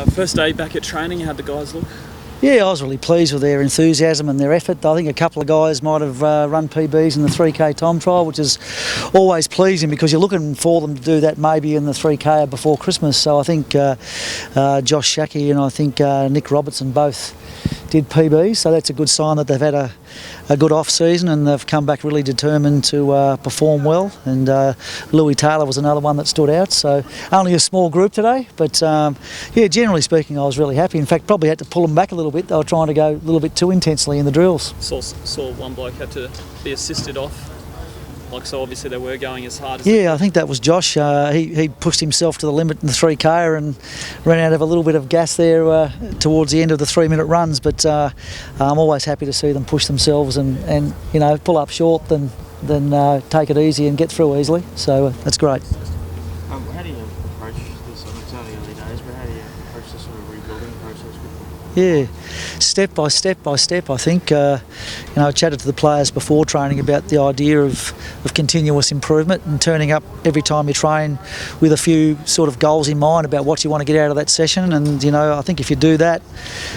First day back at training, how'd the guys look? Yeah, I was really pleased with their enthusiasm and their effort. I think a couple of guys might have run PBs in the 3K time trial, which is always pleasing because you're looking for them to do that maybe in the 3K before Christmas. So I think Josh Shackey and I think Nick Robertson both did PBs, so that's a good sign that they've had a good off-season and they've come back really determined to perform well. And Louis Taylor was another one that stood out, so only a small group today, but yeah, generally speaking I was really happy. In fact, probably had to pull them back a little bit. They were trying to go a little bit too intensely in the drills. Saw one bloke had to be assisted off. So obviously they were going as hard as I think that was Josh. He pushed himself to the limit in the 3K and ran out of a little bit of gas there towards the end of the 3-minute runs. But I'm always happy to see them push themselves and you know, pull up short than take it easy and get through easily. So that's great. How do you approach this? It's only early days, but how do you approach this sort of rebuilding process? Yeah, step by step. I think you know, I chatted to the players before training about the idea of continuous improvement and turning up every time you train with a few sort of goals in mind about what you want to get out of that session. And you know, I think if you do that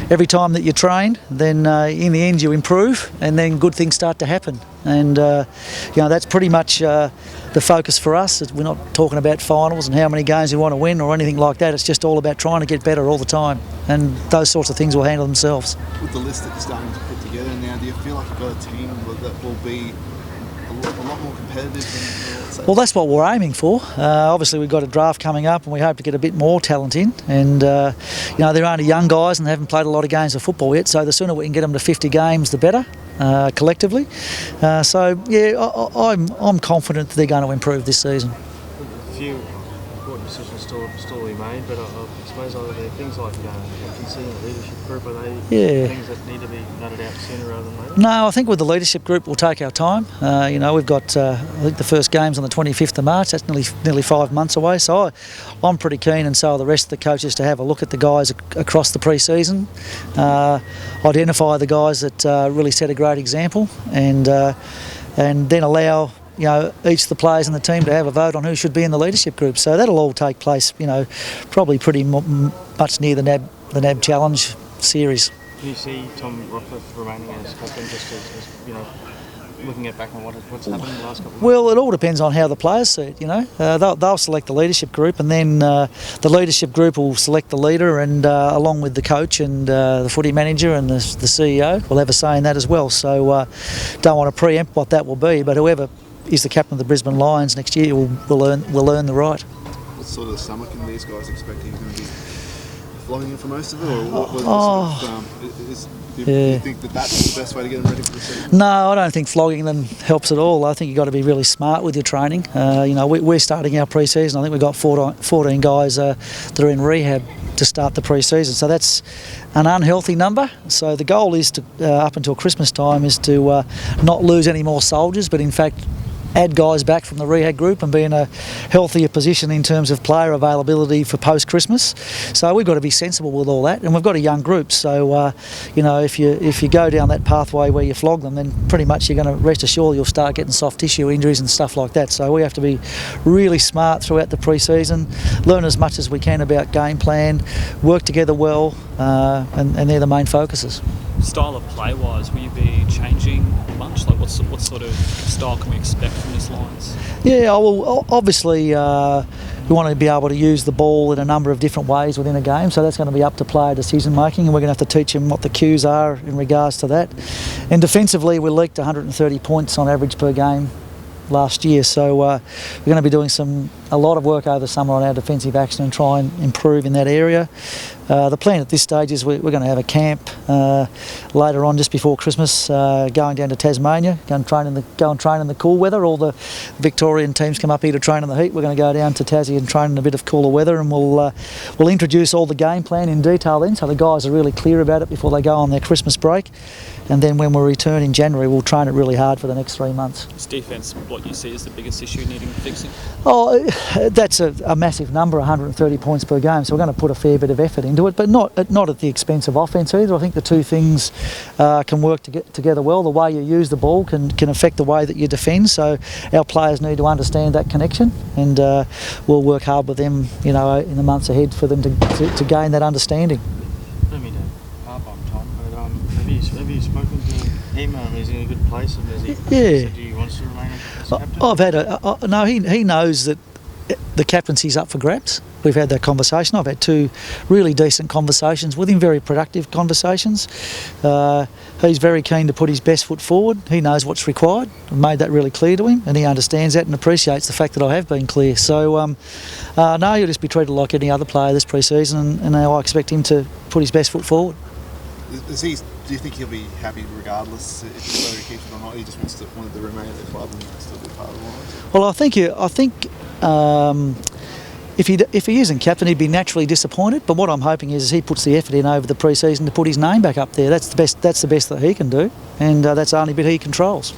every time that you train, then in the end you improve, and then good things start to happen. And you know, that's pretty much the focus for us. We're not talking about finals and how many games we want to win or anything like that. It's just all about trying to get better all the time, and those sorts of things will handle themselves. With the list that you're starting to put together now, do you feel like you've got a team that will be a lot more competitive than, well, that's what we're aiming for. Obviously we've got a draft coming up and we hope to get a bit more talent in, and you know, they're only young guys and they haven't played a lot of games of football yet, so the sooner we can get them to 50 games the better. Collectively, so yeah, I'm confident that they're going to improve this season. A few important decisions still to be made, but I suppose are there things like captaincy and leadership group, are they things that need to be nutted out sooner rather than later? No, I think with the leadership group we'll take our time. You know, we've got I think the first game's on the 25th of March. That's nearly 5 months away. So I'm pretty keen, and so are the rest of the coaches, to have a look at the guys across the pre-season, identify the guys that really set a great example, and then allow, you know, each of the players in the team to have a vote on who should be in the leadership group. So that'll all take place, you know, probably pretty much near the NAB Challenge series. Do you see Tom Rockcliffe remaining as captain, just as you know, looking at back on what's happened in the last couple of months? Well, it all depends on how the players see it, you know. They'll select the leadership group, and then the leadership group will select the leader, and along with the coach and the footy manager and the CEO will have a say in that as well. So don't want to preempt what that will be, but whoever is the captain of the Brisbane Lions next year will earn the right. What sort of summer can these guys expect? He's going to be flogging it for most of it, or do you think that's the best way to get them ready for the season? No, I don't think flogging them helps at all. I think you've got to be really smart with your training. You know, we're starting our pre-season. I think we've got 14 guys that are in rehab to start the pre-season, so that's an unhealthy number. So the goal is to, up until Christmas time, is to not lose any more soldiers, but in fact add guys back from the rehab group and be in a healthier position in terms of player availability for post-Christmas. So we've got to be sensible with all that, and we've got a young group. So you know, if you go down that pathway where you flog them, then pretty much you're going to rest assured you'll start getting soft tissue injuries and stuff like that. So we have to be really smart throughout the pre-season, learn as much as we can about game plan, work together well, and they're the main focuses. Style of play-wise, will you be changing much? Like what sort of style can we expect from this Lions? Yeah, well, obviously we want to be able to use the ball in a number of different ways within a game, so that's going to be up to player decision making, and we're going to have to teach them what the cues are in regards to that. And defensively, we leaked 130 points on average per game last year, so we're going to be doing a lot of work over the summer on our defensive action and try and improve in that area. The plan at this stage is we're going to have a camp later on, just before Christmas, going down to Tasmania, go and train in the cool weather. All the Victorian teams come up here to train in the heat. We're going to go down to Tassie and train in a bit of cooler weather, and we'll introduce all the game plan in detail then, so the guys are really clear about it before they go on their Christmas break. And then when we return in January, we'll train it really hard for the next 3 months. Is defence what you see as the biggest issue needing fixing? Oh, that's a massive number, 130 points per game. So we're going to put a fair bit of effort into it, but not at the expense of offence either. I think the two things can work together well. The way you use the ball can affect the way that you defend. So our players need to understand that connection, and we'll work hard with them, in the months ahead for them to gain that understanding. I don't mean to harp on Tom, but have you spoken to him? Is he in a good place? And has he said, do you want to remain as captain? I've had no. He knows that the captaincy's up for grabs. We've had that conversation. I've had 2 really decent conversations with him, very productive conversations. He's very keen to put his best foot forward. He knows what's required. I've made that really clear to him, and he understands that and appreciates the fact that I have been clear. So, no, he'll just be treated like any other player this pre-season, and I expect him to put his best foot forward. Do you think he'll be happy regardless if he keeps it or not? He just wanted to remain at the club and still be part of the Lions? Well, I think if he isn't captain, he'd be naturally disappointed. But what I'm hoping is he puts the effort in over the pre-season to put his name back up there. That's the best that he can do, and that's the only bit he controls.